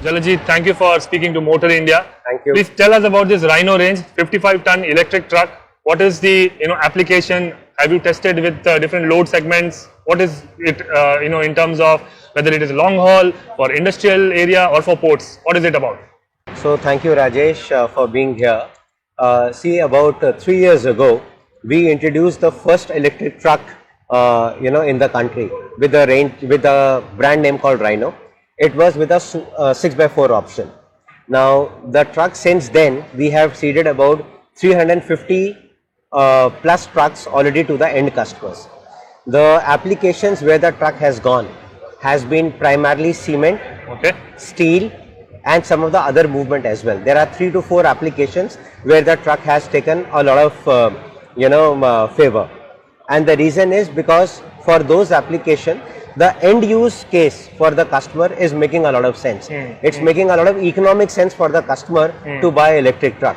Jalaj, thank you for speaking to Motor India. Thank you. Please tell us about this Rhino range, 55-ton electric truck. What is the application? Have you tested with different load segments? What is it in terms of whether it is long haul, for industrial area or for ports? What is it about? So thank you Rajesh for being here. See, about 3 years ago, we introduced the first electric truck in the country with a brand name called Rhino. It was with a 6x4 option. Now the truck, since then we have seeded about 350 plus trucks already to the end customers. The applications where the truck has gone has been primarily cement, steel and some of the other movement as well. There are 3 to 4 applications where the truck has taken a lot of favor, and the reason is because for those applications the end use case for the customer is making a lot of sense. It's making a lot of economic sense for the customer to buy electric truck.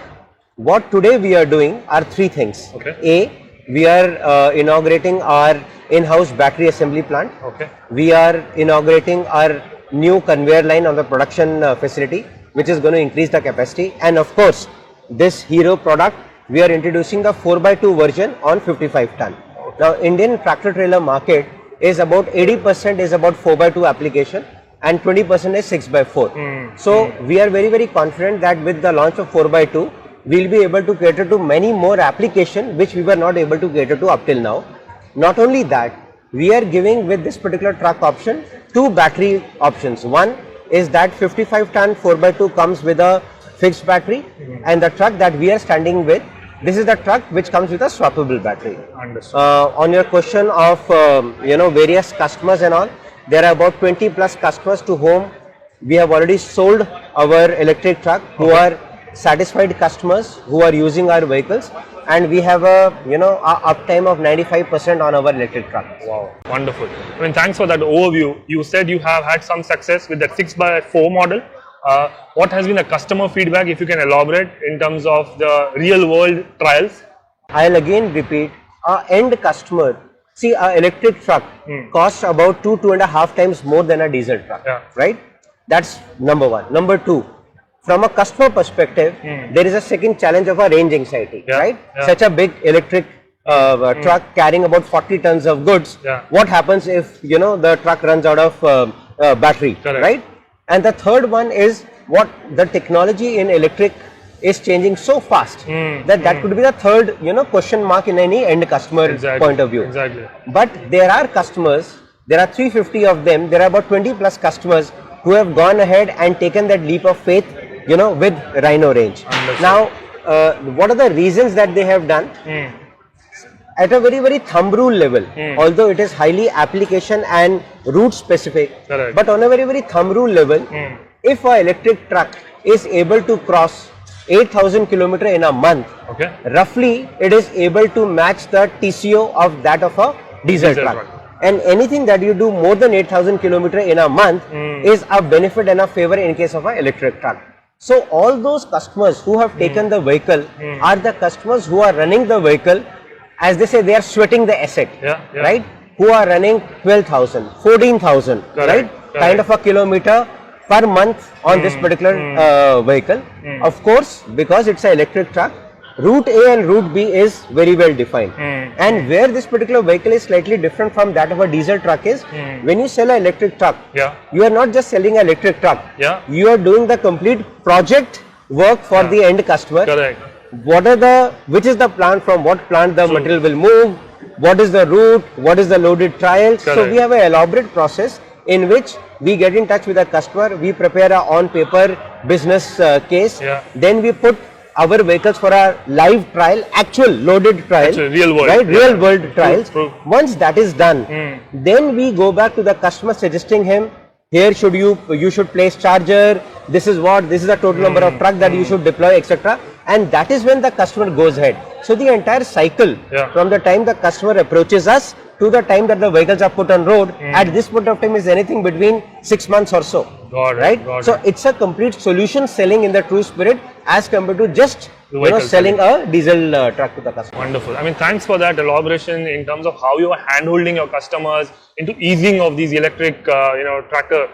What today we are doing are 3 things. A, we are inaugurating our in-house battery assembly plant. We are inaugurating our new conveyor line on the production facility, which is going to increase the capacity. And of course, this hero product, we are introducing the 4x2 version on 55 ton. Now, Indian tractor trailer market is about 80% is about 4x2 application and 20% is 6x4. So we are very confident that with the launch of 4x2, we will be able to cater to many more applications which we were not able to cater to up till now. Not only that, we are giving with this particular truck option 2 battery options. One is that 55 ton 4x2 comes with a fixed battery, and the truck that we are standing with, this is the truck which comes with a swappable battery. On your question of various customers and all, there are about 20 plus customers to whom we have already sold our electric truck, who are satisfied customers who are using our vehicles, and we have a uptime of 95% on our electric truck. Wow, wonderful. I mean, thanks for that overview. You said you have had some success with that 6x4 model. What has been the customer feedback, if you can elaborate, in terms of the real world trials? I'll again repeat, our end customer, see, our electric truck costs about 2.5 times more than a diesel truck, right? That's number one. Number two, from a customer perspective, there is a second challenge of a range anxiety, right? Such a big electric truck carrying about 40 tons of goods. What happens if the truck runs out of battery, right? And the third one is what the technology in electric is changing so fast that could be the third question mark in any end customer point of view. But there are customers, there are 350 of them, there are about 20 plus customers who have gone ahead and taken that leap of faith with Rhino range. Now, what are the reasons that they have done? At a very thumb rule level, although it is highly application and route specific, but on a very thumb rule level, if an electric truck is able to cross 8,000 kilometers in a month, roughly it is able to match the TCO of that of a diesel truck. And anything that you do more than 8,000 kilometers in a month is a benefit and a favor in case of an electric truck. So all those customers who have taken the vehicle are the customers who are running the vehicle, as they say, they are sweating the asset, right? Who are running 12,000, 14,000, right? Kind of a kilometer per month on this particular vehicle. Of course, because it's an electric truck, route A and route B is very well defined. And where this particular vehicle is slightly different from that of a diesel truck is, when you sell an electric truck, you are not just selling an electric truck, you are doing the complete project work for the end customer. Which is the plan, from what plant the material will move, what is the route, what is the loaded trial. So we have an elaborate process in which we get in touch with the customer, we prepare a on paper business case, then we put our vehicles for a live trial, actual loaded trial, real world, right? Real world trials. Once that is done, then we go back to the customer suggesting him, here you should place charger, this is the total number of truck that you should deploy, etc. And that is when the customer goes ahead. So the entire cycle from the time the customer approaches us to the time that the vehicles are put on road, at this point of time is anything between 6 months or so. So it's a complete solution selling in the true spirit as compared to just selling a diesel truck to the customer. Wonderful. I mean, thanks for that elaboration in terms of how you are hand-holding your customers into easing of these electric tractor.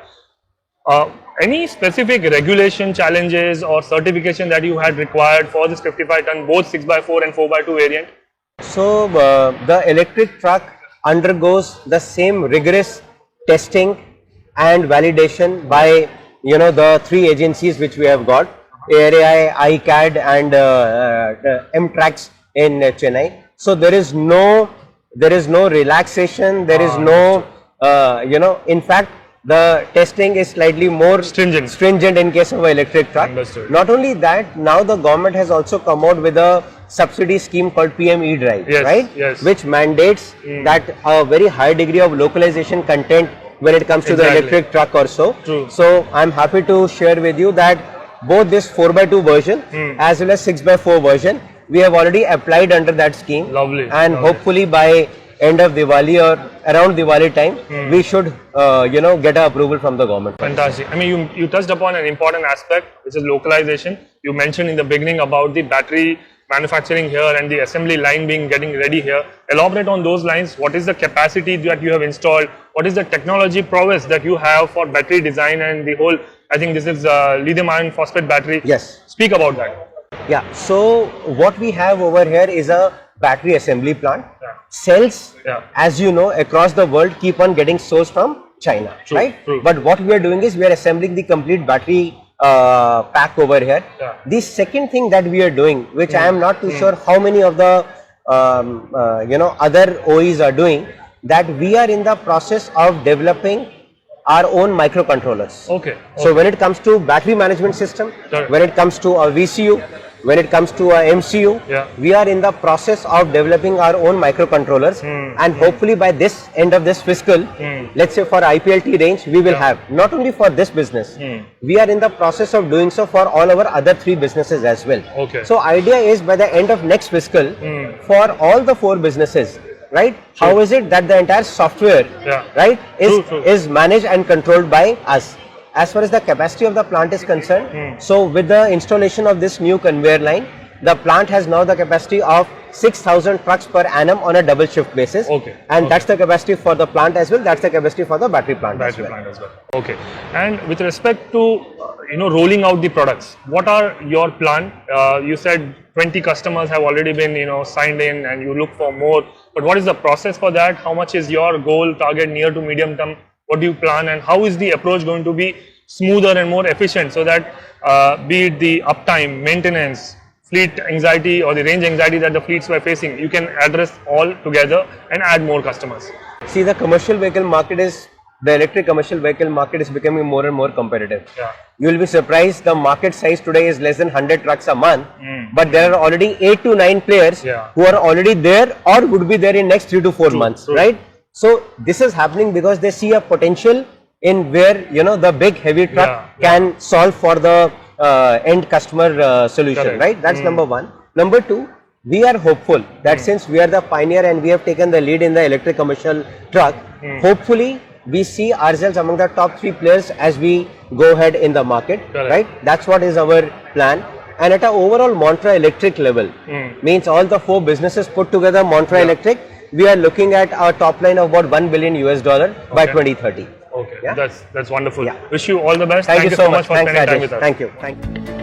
Any specific regulation challenges or certification that you had required for this 55 ton, both 6x4 and 4x2 variant? So the electric truck undergoes the same rigorous testing and validation by the three agencies which we have got, ARAI, ICAD and MTRAX in Chennai. So there is no relaxation, there is no in fact the testing is slightly more stringent in case of an electric truck. Understood. Not only that, now the government has also come out with a subsidy scheme called PM E-Drive, yes, right? Yes. Which mandates that a very high degree of localization content when it comes to the electric truck or so. True. So I'm happy to share with you that both this 4x2 version as well as 6x4 version, we have already applied under that scheme. Lovely. And hopefully by end of Diwali or around Diwali time, we should get a approval from the government. Fantastic. I mean, you touched upon an important aspect, which is localization. You mentioned in the beginning about the battery manufacturing here and the assembly line getting ready here. Elaborate on those lines. What is the capacity that you have installed? What is the technology prowess that you have for battery design and the whole? I think this is lithium iron phosphate battery. Yes. Speak about that. Yeah. So what we have over here is a battery assembly plant. Cells, as you know, across the world keep on getting sourced from China, right? True. But what we are doing is we are assembling the complete battery pack over here. The second thing that we are doing, which I am not too sure how many of the other OEs are doing, that we are in the process of developing our own microcontrollers. Okay. So when it comes to battery management system, when it comes to a VCU, when it comes to a MCU, we are in the process of developing our own microcontrollers, and hopefully by this end of this fiscal, let's say for IPLT range, we will have not only for this business, we are in the process of doing so for all our other three businesses as well. Okay. So idea is by the end of next fiscal, for all the four businesses, right? True. How is it that the entire software, right, is managed and controlled by us? As far as the capacity of the plant is concerned, so with the installation of this new conveyor line, the plant has now the capacity of 6,000 trucks per annum on a double shift basis. Okay. And that's the capacity for the plant as well. That's the capacity for the battery plant as well. Okay. And with respect to rolling out the products, what are your plan? You said 20 customers have already been signed in, and you look for more. But what is the process for that? How much is your goal, target, near to medium term? What do you plan, and how is the approach going to be smoother and more efficient, so that be it the uptime, maintenance, fleet anxiety or the range anxiety that the fleets were facing, you can address all together and add more customers? See, the electric commercial vehicle market is becoming more and more competitive. You will be surprised, the market size today is less than 100 trucks a month, but there are already 8 to 9 players who are already there or would be there in next 3 to 4 months, right? So this is happening because they see a potential in where the big heavy truck can solve for the end customer solution, right? That's number one. Number two, we are hopeful that since we are the pioneer and we have taken the lead in the electric commercial truck, hopefully we see ourselves among the top 3 players as we go ahead in the market, right? That's what is our plan. And at an overall Montra Electric level, means all the 4 businesses put together, Montra Electric, we are looking at our top line of about $1 billion by 2030. Okay, that's wonderful. Wish you all the best. Thank you so much for Thanks, spending Rajesh. time with us. Thank you.